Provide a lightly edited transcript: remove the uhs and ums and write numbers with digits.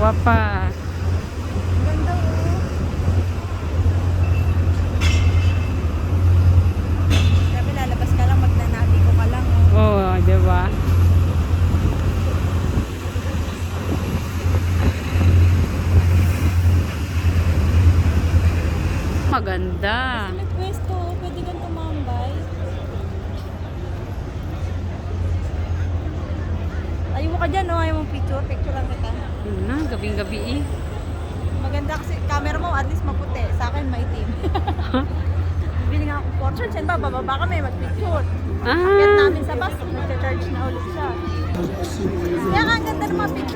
dalawa pa. Ganda oh. Sabi lalabas ka lang, magnanati ko ka lang oh. Oo, di ba? Maganda. May pwesto, pwede kang tumambay. Ayaw mo ka dyan, no? Ayaw mong picture. Picture lang kita. Gabing-gabi eh. Maganda kasi camera mo, at least maputi. Sa akin, maitim. Bibili nga ako portion. Saan ba? Bababa kami, mag-picture. Akyat namin sa bus, mag-charge na ulit siya. Kaya nga, ang ganda ng mga picture.